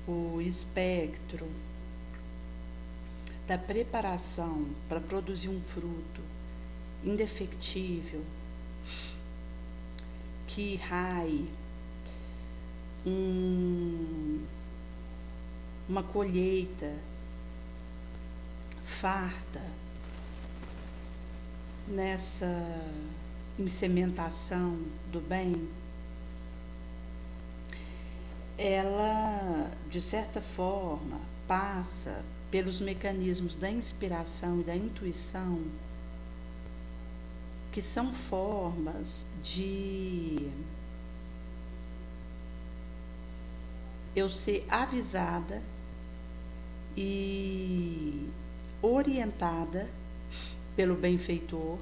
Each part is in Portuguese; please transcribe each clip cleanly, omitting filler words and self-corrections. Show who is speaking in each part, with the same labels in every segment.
Speaker 1: o espectro da preparação para produzir um fruto indefectível, que irraie uma colheita farta nessa insementação do bem, ela, de certa forma, passa pelos mecanismos da inspiração e da intuição, que são formas de eu ser avisada e orientada pelo benfeitor,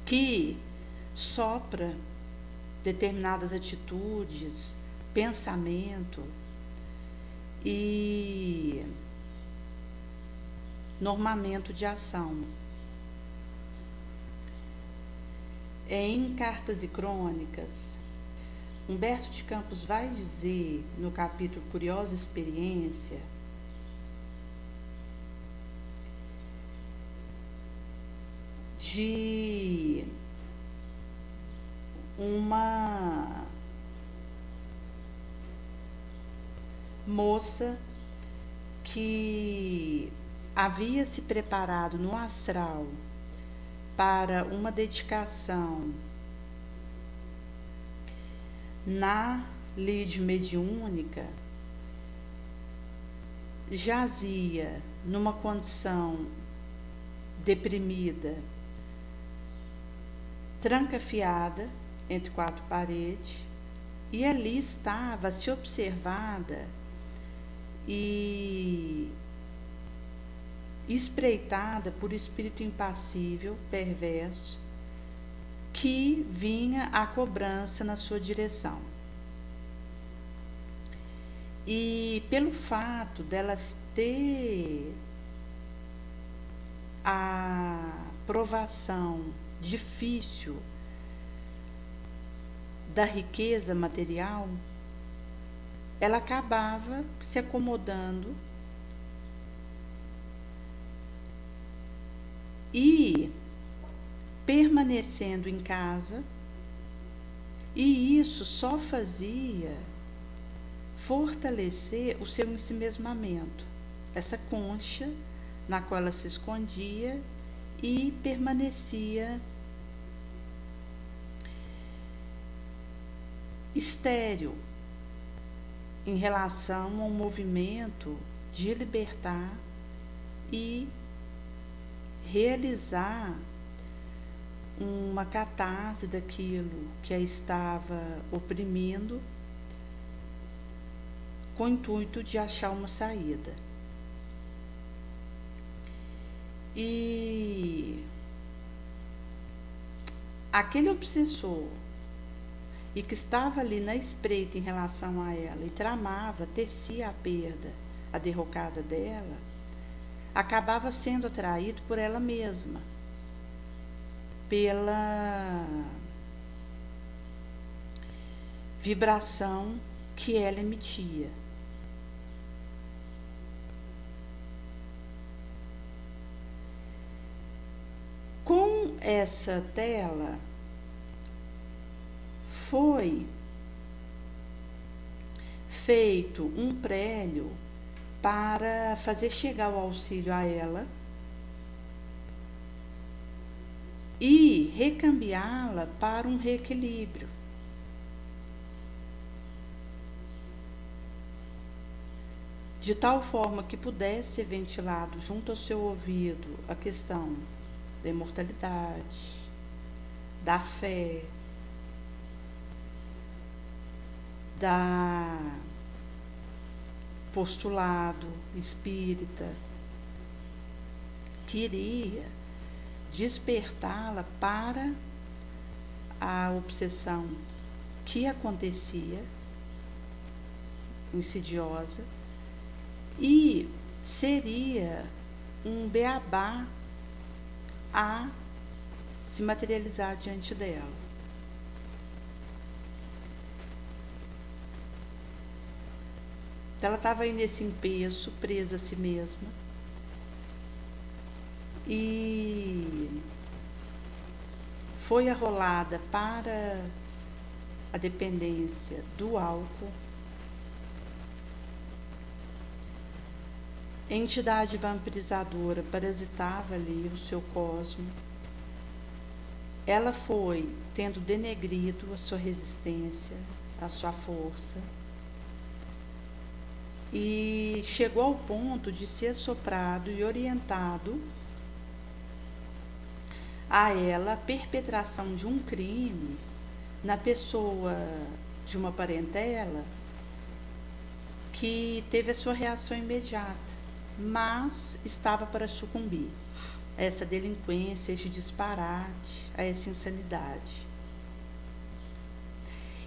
Speaker 1: que sopra determinadas atitudes, pensamento e normamento de ação. Em Cartas e Crônicas, Humberto de Campos vai dizer, no capítulo Curiosa Experiência, de uma moça que havia se preparado no astral para uma dedicação na lide mediúnica, jazia numa condição deprimida, trancafiada entre quatro paredes, e ali estava a ser observada e espreitada por espírito impassível, perverso, que vinha a cobrança na sua direção. E pelo fato delas ter a provação difícil da riqueza material, ela acabava se acomodando e permanecendo em casa, e isso só fazia fortalecer o seu ensimesmamento, essa concha na qual ela se escondia e permanecia estéril em relação ao movimento de libertar e realizar uma catarse daquilo que a estava oprimindo, com o intuito de achar uma saída. E aquele obsessor, e que estava ali na espreita em relação a ela, e tramava, tecia a perda, a derrocada dela, acabava sendo atraído por ela mesma, pela vibração que ela emitia. Com essa tela, foi feito um prélio para fazer chegar o auxílio a ela e recambiá-la para um reequilíbrio. De tal forma que pudesse ser ventilado junto ao seu ouvido a questão da imortalidade, da fé, da postulado espírita, que iria despertá-la para a obsessão que acontecia, insidiosa, e seria um beabá a se materializar diante dela. Então ela estava aí nesse empeço, presa a si mesma. E foi arrolada para a dependência do álcool. A entidade vampirizadora parasitava ali o seu cosmo. Ela foi tendo denegrido a sua resistência, a sua força, e chegou ao ponto de ser soprado e orientado a ela a perpetração de um crime na pessoa de uma parentela que teve a sua reação imediata, mas estava para sucumbir a essa delinquência, a esse disparate, a essa insanidade.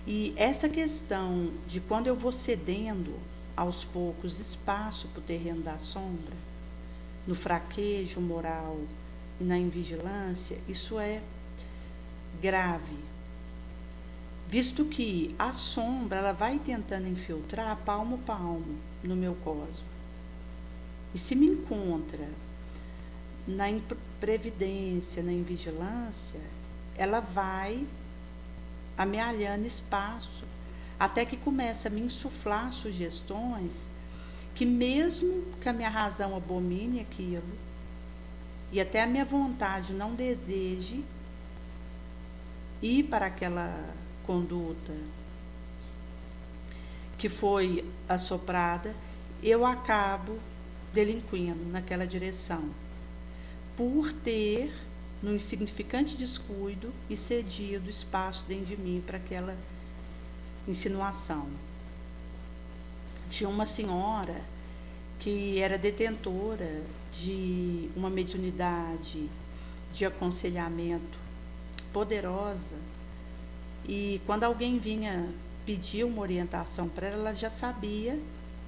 Speaker 1: E essa questão de quando eu vou cedendo aos poucos espaço para o terreno da sombra, no fraquejo moral e na invigilância, isso é grave, visto que a sombra ela vai tentando infiltrar palmo a palmo no meu cosmo. E se me encontra na imprevidência, na invigilância, ela vai amealhando espaço, até que começa a me insuflar sugestões que, mesmo que a minha razão abomine aquilo, e até a minha vontade não deseje ir para aquela conduta que foi assoprada, eu acabo delinquindo naquela direção, por ter, num insignificante descuido, e cedido espaço dentro de mim para aquela insinuação. Tinha uma senhora que era detentora de uma mediunidade de aconselhamento poderosa, e quando alguém vinha pedir uma orientação para ela, ela já sabia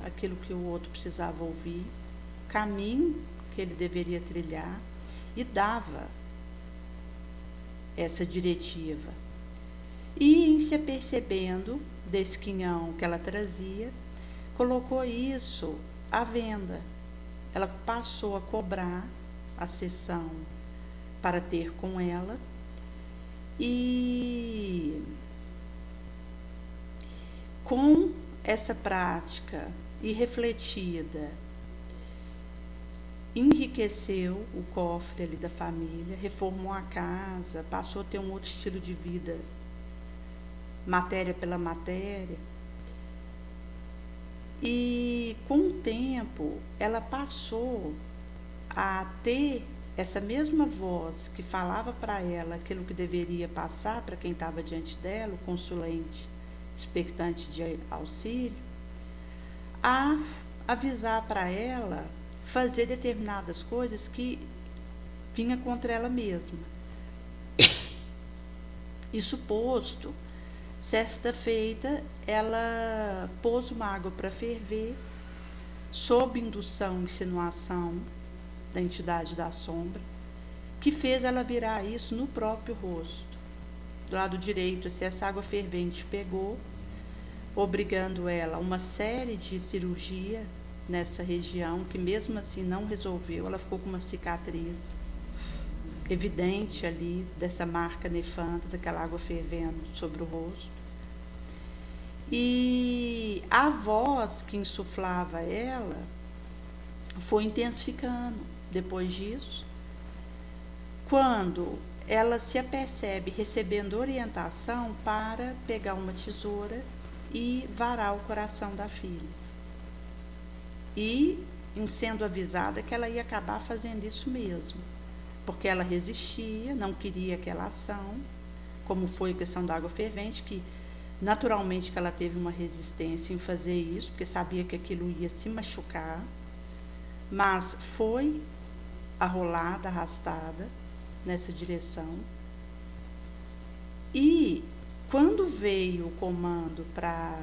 Speaker 1: aquilo que o outro precisava ouvir, o caminho que ele deveria trilhar, e dava essa diretiva. E, em se apercebendo desse quinhão que ela trazia, colocou isso à venda. Ela passou a cobrar a sessão para ter com ela, e com essa prática irrefletida, enriqueceu o cofre ali da família, reformou a casa, passou a ter um outro estilo de vida, matéria pela matéria. E com o tempo ela passou a ter essa mesma voz que falava para ela aquilo que deveria passar para quem estava diante dela, o consulente expectante de auxílio, a avisar para ela fazer determinadas coisas que vinha contra ela mesma. Isso posto, certa feita, ela pôs uma água para ferver, sob indução e insinuação da entidade da sombra, que fez ela virar isso no próprio rosto. Do lado direito, essa água fervente pegou, obrigando ela a uma série de cirurgia nessa região, que mesmo assim não resolveu. Ela ficou com uma cicatriz evidente ali, dessa marca nefanda, daquela água fervendo sobre o rosto. E a voz que insuflava ela foi intensificando depois disso, quando ela se apercebe recebendo orientação para pegar uma tesoura e varar o coração da filha. E em sendo avisada que ela ia acabar fazendo isso mesmo, porque ela resistia, não queria aquela ação, como foi a questão da água fervente, que naturalmente que ela teve uma resistência em fazer isso, porque sabia que aquilo ia se machucar, mas foi arrolada, arrastada nessa direção. E quando veio o comando para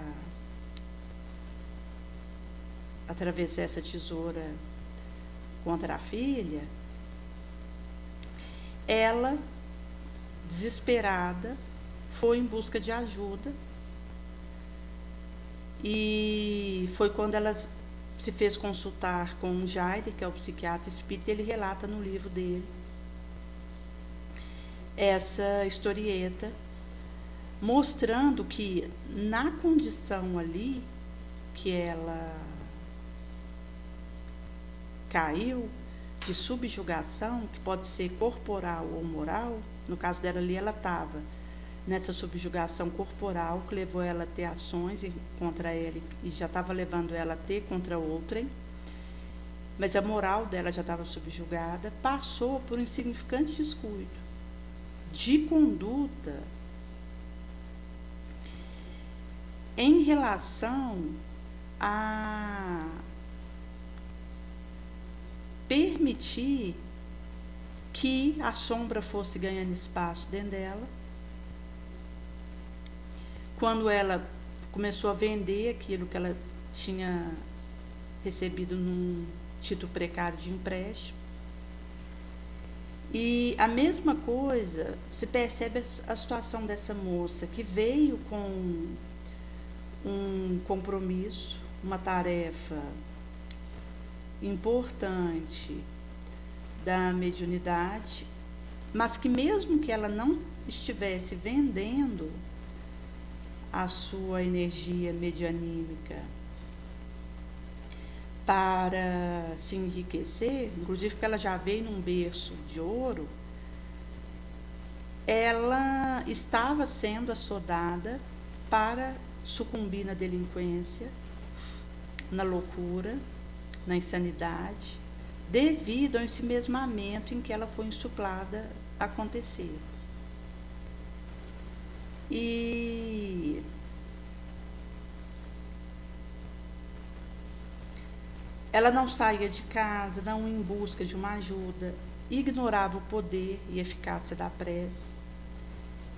Speaker 1: atravessar essa tesoura contra a filha, ela, desesperada, foi em busca de ajuda e E foi quando ela se fez consultar com o Jair, que é o psiquiatra espírita, e ele relata no livro dele essa historieta, mostrando que na condição ali que ela caiu, de subjugação, que pode ser corporal ou moral, no caso dela ali, ela estava nessa subjugação corporal que levou ela a ter ações contra ela e já estava levando ela a ter contra outrem, mas a moral dela já estava subjugada, passou por um insignificante descuido de conduta em relação a permitir que a sombra fosse ganhando espaço dentro dela. Quando ela começou a vender aquilo que ela tinha recebido num título precário de empréstimo. E a mesma coisa se percebe a situação dessa moça que veio com um compromisso, uma tarefa importante da mediunidade, mas que mesmo que ela não estivesse vendendo a sua energia medianímica para se enriquecer, inclusive porque ela já veio num berço de ouro, ela estava sendo assodada para sucumbir na delinquência, na loucura, na insanidade, devido ao ensimesmamento em que ela foi insuplada a acontecer. E ela não saía de casa, não ia em busca de uma ajuda, ignorava o poder e eficácia da prece,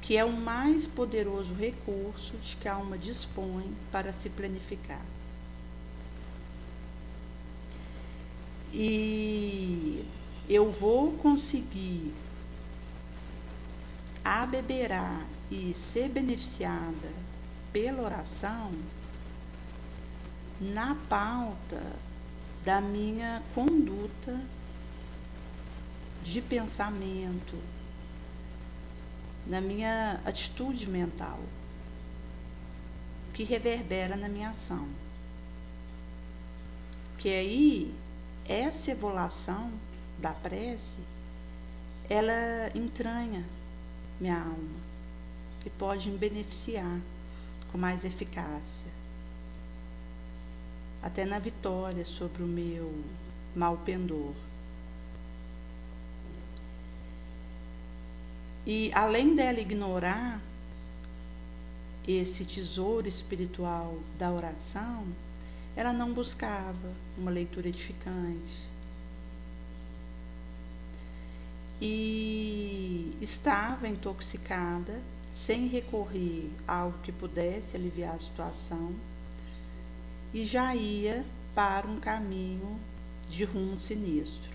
Speaker 1: que é o mais poderoso recurso de que a alma dispõe para se planificar. E eu vou conseguir abeberar e ser beneficiada pela oração na pauta da minha conduta de pensamento, na minha atitude mental, que reverbera na minha ação. Que aí, essa evolução da prece, ela entranha minha alma e pode me beneficiar com mais eficácia, até na vitória sobre o meu mal pendor. E além dela ignorar esse tesouro espiritual da oração, ela não buscava uma leitura edificante. E estava intoxicada, sem recorrer a algo que pudesse aliviar a situação, e já ia para um caminho de rumo sinistro.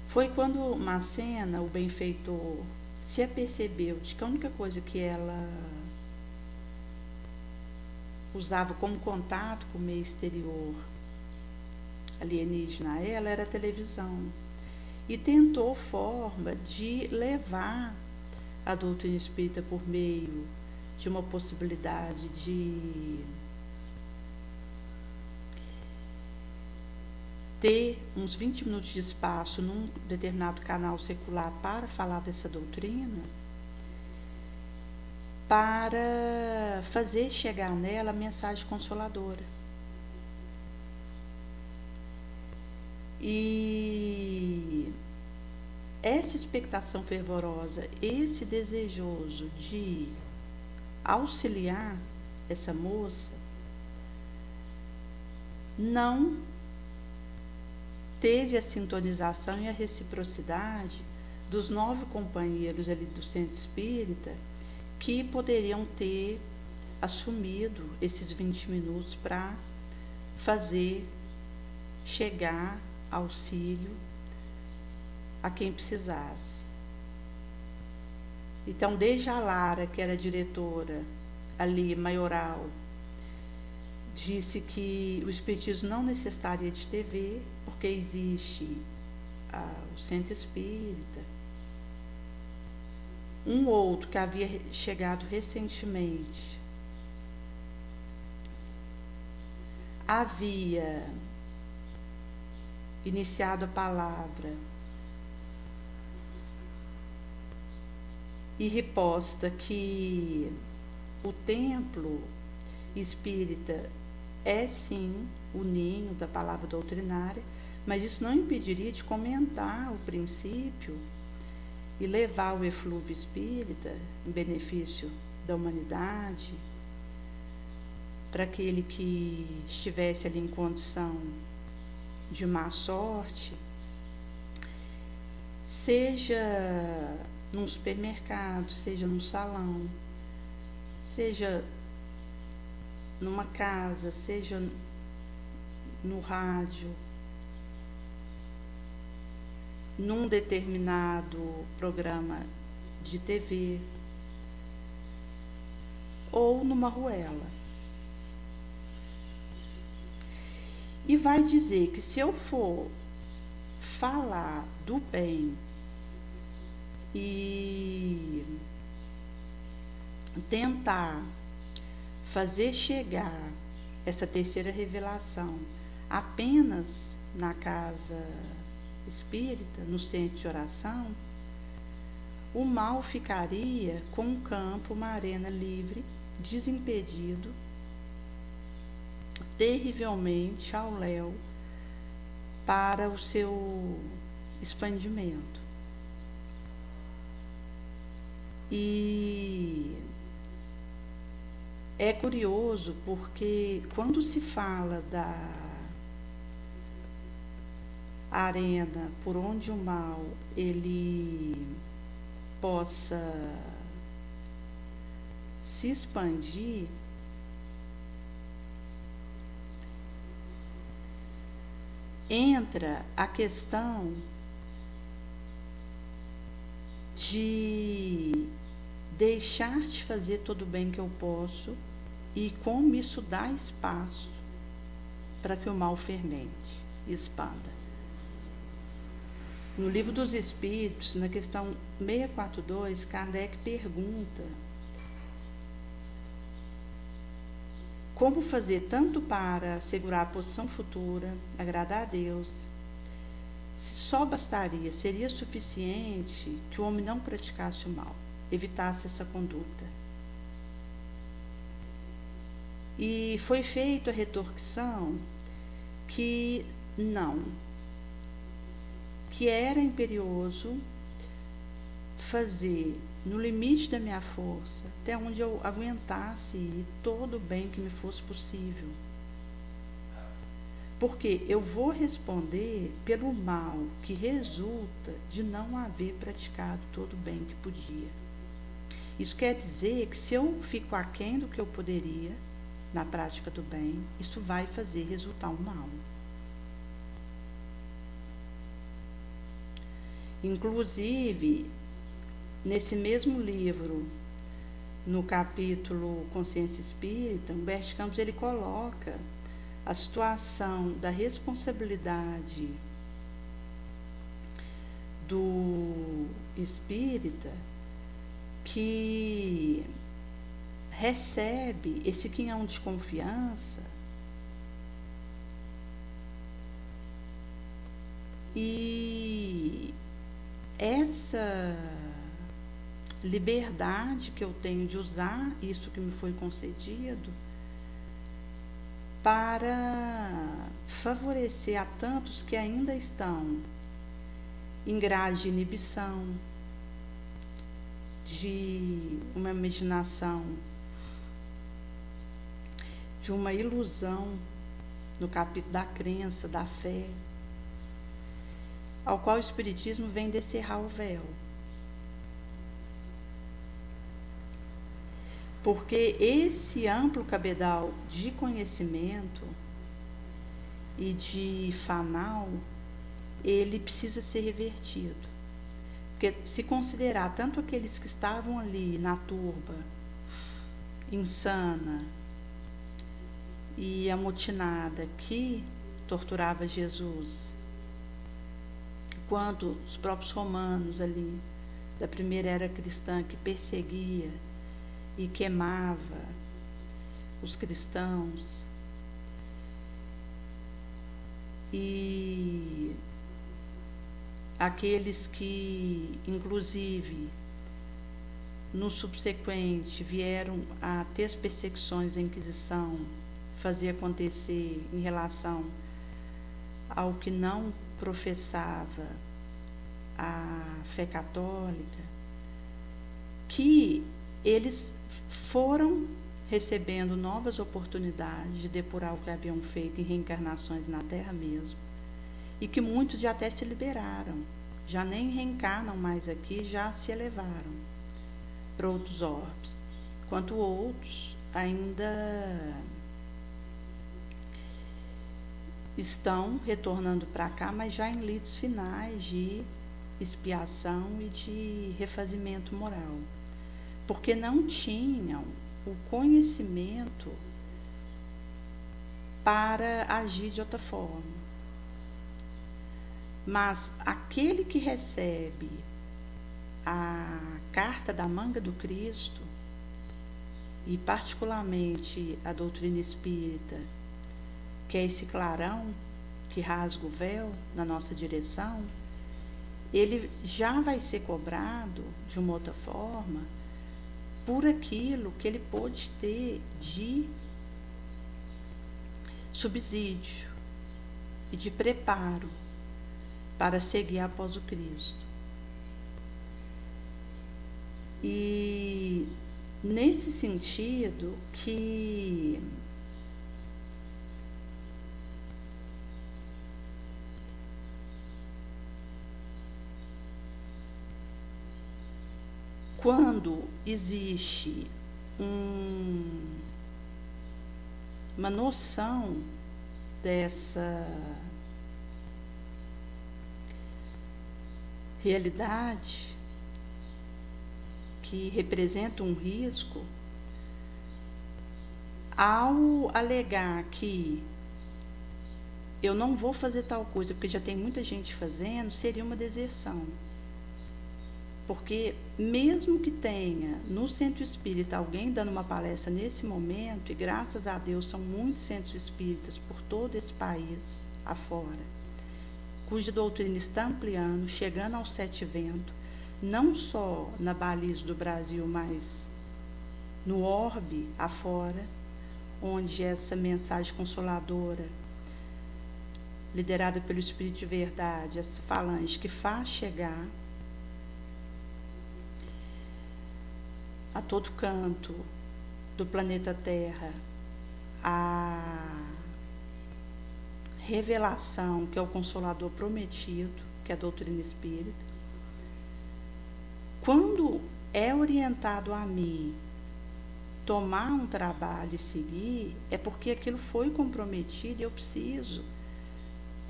Speaker 1: Foi quando Macena, o benfeitor, se apercebeu de que a única coisa que ela usava como contato com o meio exterior alienígena a ela era a televisão, e tentou forma de levar a doutrina espírita por meio de uma possibilidade de ter uns 20 minutos de espaço num determinado canal secular para falar dessa doutrina, para fazer chegar nela a mensagem consoladora. E essa expectação fervorosa, esse desejoso de auxiliar essa moça, não teve a sintonização e a reciprocidade dos 9 companheiros ali do centro espírita que poderiam ter assumido esses 20 minutos para fazer chegar auxílio a quem precisasse. Então, desde a Lara, que era diretora ali, maioral, disse que o espiritismo não necessitaria de TV, porque existe o centro espírita. Um outro que havia chegado recentemente havia iniciado a palavra e riposta que o templo espírita é sim o ninho da palavra doutrinária, mas isso não impediria de comentar o princípio e levar o eflúvio espírita em benefício da humanidade, para aquele que estivesse ali em condição de má sorte, seja num supermercado, seja num salão, seja numa casa, seja no rádio, num determinado programa de TV ou numa ruela. E vai dizer que se eu for falar do bem e tentar fazer chegar essa terceira revelação apenas na casa espírita, no centro de oração, o mal ficaria com um campo, uma arena livre, desimpedido, terrivelmente ao léu para o seu expandimento. E é curioso porque quando se fala da arena por onde o mal ele possa se expandir, entra a questão de deixar de fazer todo o bem que eu posso e como isso dá espaço para que o mal fermente e expanda. No Livro dos Espíritos, na questão 642, Kardec pergunta como fazer tanto para assegurar a posição futura, agradar a Deus, se só bastaria, seria suficiente que o homem não praticasse o mal, evitasse essa conduta. E foi feita a retorção que não, que era imperioso fazer no limite da minha força, até onde eu aguentasse ir todo o bem que me fosse possível. Porque eu vou responder pelo mal que resulta de não haver praticado todo o bem que podia. Isso quer dizer que se eu fico aquém do que eu poderia na prática do bem, isso vai fazer resultar um mal. Inclusive, nesse mesmo livro, no capítulo Consciência Espírita, Humberto Campos ele coloca a situação da responsabilidade do espírita que recebe esse quinhão de confiança e essa liberdade que eu tenho de usar isso que me foi concedido para favorecer a tantos que ainda estão em grade de inibição, de uma imaginação, de uma ilusão no capítulo da crença, da fé, ao qual o Espiritismo vem descerrar o véu. Porque esse amplo cabedal de conhecimento e de fanal, ele precisa ser revertido. Porque se considerar tanto aqueles que estavam ali na turba, insana, e amotinada que torturava Jesus, quanto os próprios romanos ali da primeira era cristã que perseguia e queimava os cristãos. E aqueles que, inclusive, no subsequente vieram a ter as perseguições da Inquisição, fazia acontecer em relação ao que não professava a fé católica, que eles foram recebendo novas oportunidades de depurar o que haviam feito em reencarnações na Terra mesmo, e que muitos já até se liberaram, já nem reencarnam mais aqui, já se elevaram para outros orbes, enquanto outros ainda estão retornando para cá, mas já em lides finais de expiação e de refazimento moral, porque não tinham o conhecimento para agir de outra forma. Mas aquele que recebe a carta da manga do Cristo, e particularmente a doutrina espírita, que é esse clarão que rasga o véu na nossa direção, ele já vai ser cobrado de uma outra forma por aquilo que ele pôde ter de subsídio e de preparo para seguir após o Cristo. E nesse sentido que quando existe uma noção dessa realidade que representa um risco, ao alegar que eu não vou fazer tal coisa porque já tem muita gente fazendo, seria uma deserção. Porque mesmo que tenha no centro espírita alguém dando uma palestra nesse momento, e graças a Deus são muitos centros espíritas por todo esse país afora, cuja doutrina está ampliando, chegando aos 7 ventos, não só na baliza do Brasil, mas no orbe afora, onde essa mensagem consoladora, liderada pelo Espírito de Verdade, essa falange que faz chegar a todo canto do planeta Terra a revelação que é o Consolador prometido, que é a doutrina espírita, quando é orientado a mim tomar um trabalho e seguir, é porque aquilo foi comprometido e eu preciso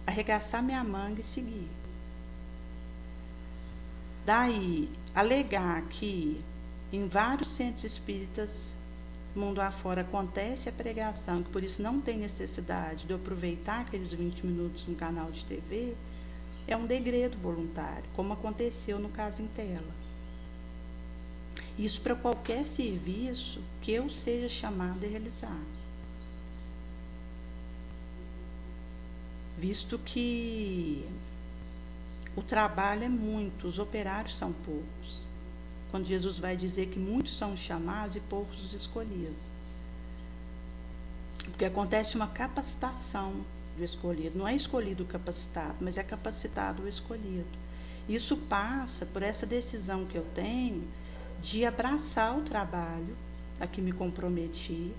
Speaker 1: arregaçar minha manga e seguir. Daí, alegar que em vários centros espíritas, mundo afora, acontece a pregação, que por isso não tem necessidade de eu aproveitar aqueles 20 minutos no canal de TV, é um degredo voluntário, como aconteceu no Caso em Tela. Isso para qualquer serviço que eu seja chamada a realizar. Visto que o trabalho é muito, os operários são poucos. Quando Jesus vai dizer que muitos são chamados e poucos os escolhidos. Porque acontece uma capacitação do escolhido. Não é escolhido o capacitado, mas é capacitado o escolhido. Isso passa por essa decisão que eu tenho de abraçar o trabalho a que me comprometi,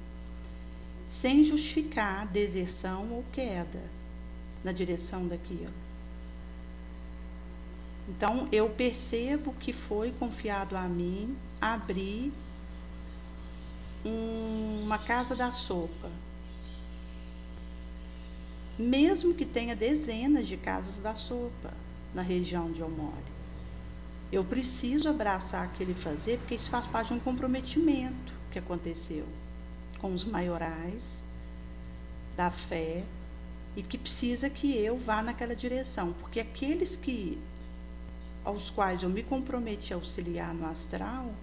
Speaker 1: sem justificar deserção ou queda na direção daquilo. Então, eu percebo que foi confiado a mim abrir uma casa da sopa, mesmo que tenha dezenas de casas da sopa na região onde eu moro. Eu preciso abraçar aquele fazer, porque isso faz parte de um comprometimento que aconteceu com os maiorais, da fé e que precisa que eu vá naquela direção, porque aqueles aos quais eu me comprometi a auxiliar no astral,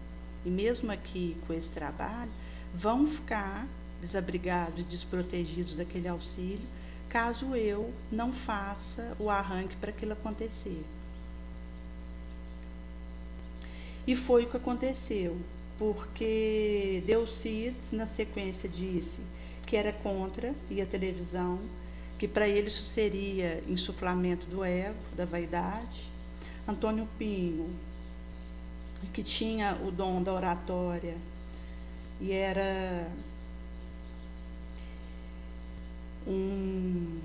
Speaker 1: e mesmo aqui com esse trabalho, vão ficar desabrigados e desprotegidos daquele auxílio, caso eu não faça o arranque para aquilo acontecer. E foi o que aconteceu, porque Delcides, na sequência, disse que era contra e a televisão, que para ele isso seria insuflamento do ego, da vaidade. Antônio Pinho, que tinha o dom da oratória e era um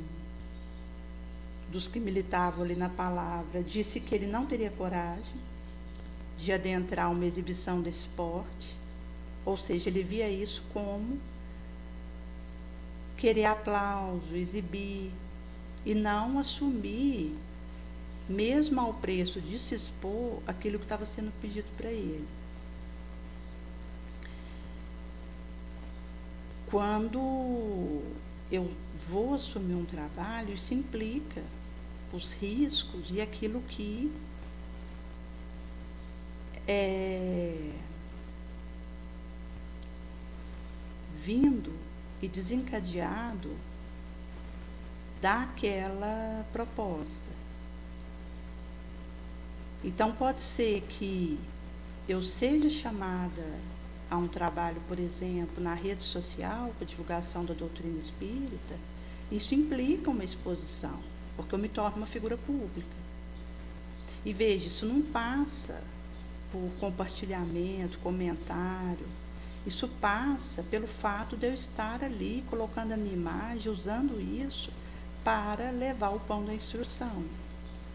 Speaker 1: dos que militavam ali na palavra, disse que ele não teria coragem de adentrar uma exibição desse porte, ou seja, ele via isso como querer aplauso, exibir, e não assumir, mesmo ao preço de se expor, aquilo que estava sendo pedido para ele. Quando eu vou assumir um trabalho, isso implica os riscos e aquilo que é vindo e desencadeado daquela proposta. Então pode ser que eu seja chamada a um trabalho, por exemplo, na rede social, com a divulgação da doutrina espírita, isso implica uma exposição, porque eu me torno uma figura pública. E veja, isso não passa por compartilhamento, comentário, isso passa pelo fato de eu estar ali, colocando a minha imagem, usando isso para levar o pão da instrução,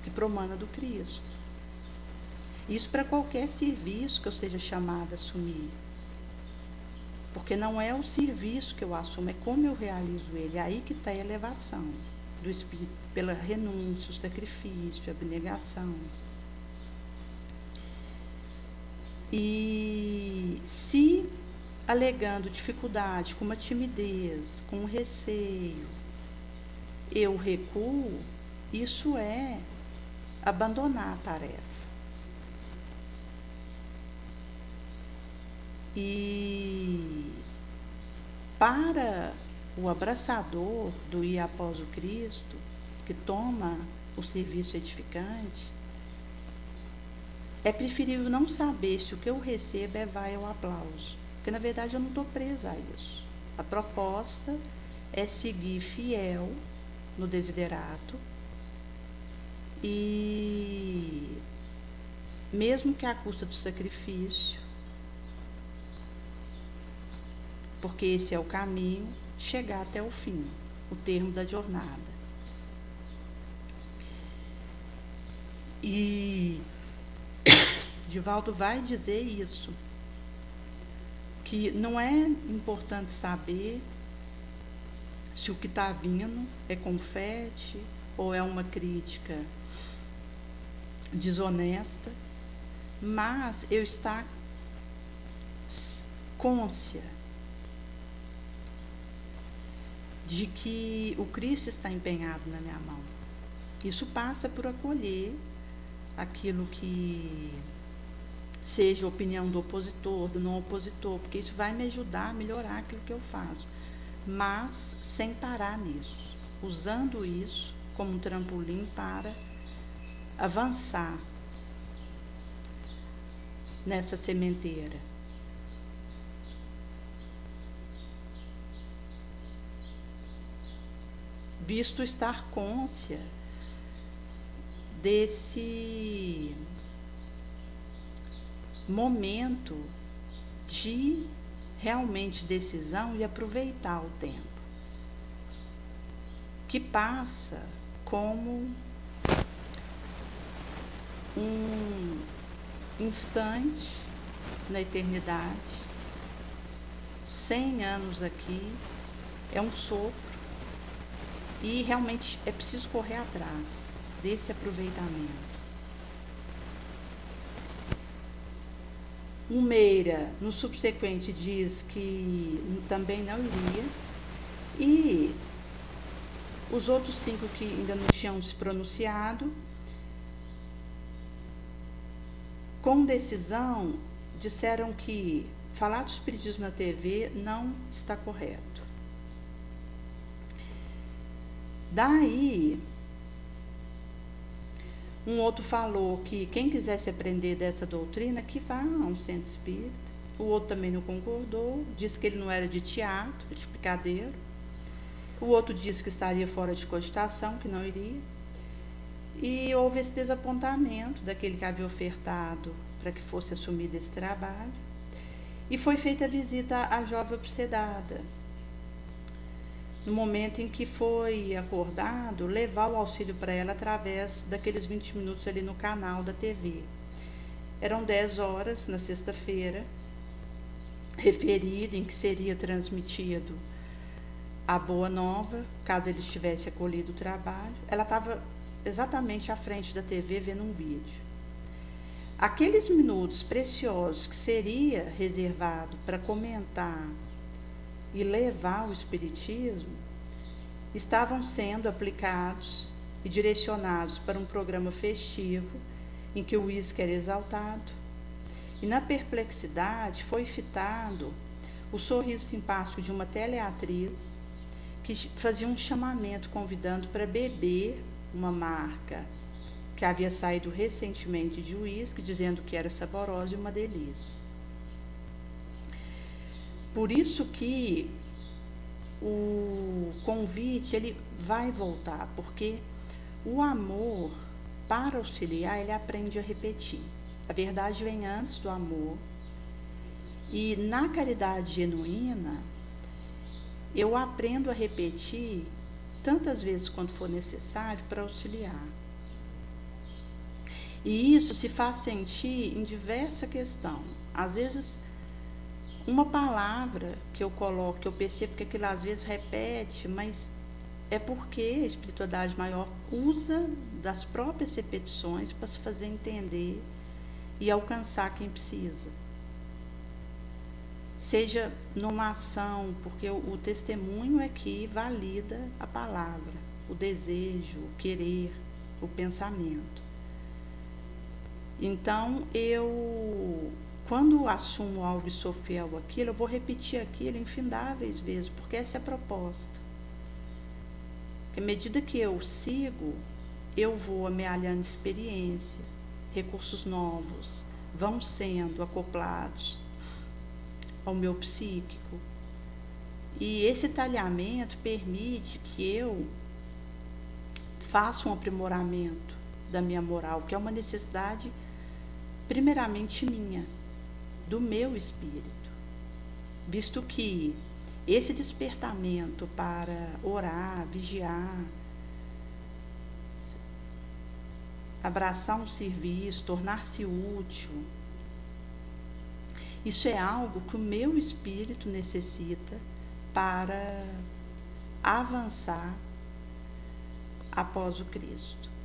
Speaker 1: que promana do Cristo. Isso para qualquer serviço que eu seja chamada a assumir. Porque não é o serviço que eu assumo, é como eu realizo ele. É aí que está a elevação do espírito, pela renúncia, o sacrifício, a abnegação. E se alegando dificuldade, com uma timidez, com um receio, eu recuo, isso é abandonar a tarefa. E para o abraçador do ir após o Cristo, que toma o serviço edificante, é preferível não saber se o que eu recebo é vai ao aplauso, porque na verdade eu não estou presa a isso. A proposta é seguir fiel no desiderato e, mesmo que à custa do sacrifício, porque esse é o caminho, chegar até o fim, o termo da jornada. E Divaldo vai dizer isso, que não é importante saber se o que está vindo é confete ou é uma crítica desonesta, mas eu estar cônscia de que o Cristo está empenhado na minha mão. Isso passa por acolher aquilo que seja a opinião do opositor, do não opositor, porque isso vai me ajudar a melhorar aquilo que eu faço, mas sem parar nisso, usando isso como um trampolim para avançar nessa sementeira. Visto estar cônscia desse momento de realmente decisão e aproveitar o tempo, que passa como um instante na eternidade. 100 anos aqui é um sopro e realmente é preciso correr atrás desse aproveitamento. O Meira, no subsequente, diz que também não iria, e Os outros 5 que ainda não tinham se pronunciado, com decisão, disseram que falar do espiritismo na TV não está correto. Daí, um outro falou que quem quisesse aprender dessa doutrina, que vá a um centro espírita. O outro também não concordou, disse que ele não era de teatro, de picadeiro. O outro disse que estaria fora de cogitação, que não iria. E houve esse desapontamento daquele que havia ofertado para que fosse assumido esse trabalho. E foi feita a visita à jovem obsedada. No momento em que foi acordado levar o auxílio para ela através daqueles 20 minutos ali no canal da TV. Eram 10 horas na sexta-feira, referida em que seria transmitido a boa nova, caso ele tivesse acolhido o trabalho. Ela estava exatamente à frente da TV vendo um vídeo. Aqueles minutos preciosos que seria reservado para comentar e levar o espiritismo estavam sendo aplicados e direcionados para um programa festivo em que o uísque era exaltado. E na perplexidade foi fitado o sorriso simpático de uma teleatriz que fazia um chamamento convidando para beber uma marca que havia saído recentemente de uísque, dizendo que era saborosa e uma delícia. Por isso que o convite ele vai voltar, porque o amor, para auxiliar, ele aprende a repetir. A verdade vem antes do amor. E na caridade genuína, eu aprendo a repetir tantas vezes quanto for necessário para auxiliar. E isso se faz sentir em diversa questão. Às vezes, uma palavra que eu coloco, que eu percebo que aquilo às vezes repete, mas é porque a espiritualidade maior usa das próprias repetições para se fazer entender e alcançar quem precisa. Seja numa ação, porque o testemunho é que valida a palavra, o desejo, o querer, o pensamento. Então, quando assumo algo e sou fiel àquilo, eu vou repetir aquilo infindáveis vezes, porque essa é a proposta. Porque à medida que eu sigo, eu vou amealhando experiência, recursos novos, vão sendo acoplados ao meu psíquico. E esse talhamento permite que eu faça um aprimoramento da minha moral, que é uma necessidade primeiramente minha, do meu espírito, visto que esse despertamento para orar, vigiar, abraçar um serviço, tornar-se útil, isso é algo que o meu espírito necessita para avançar após o Cristo.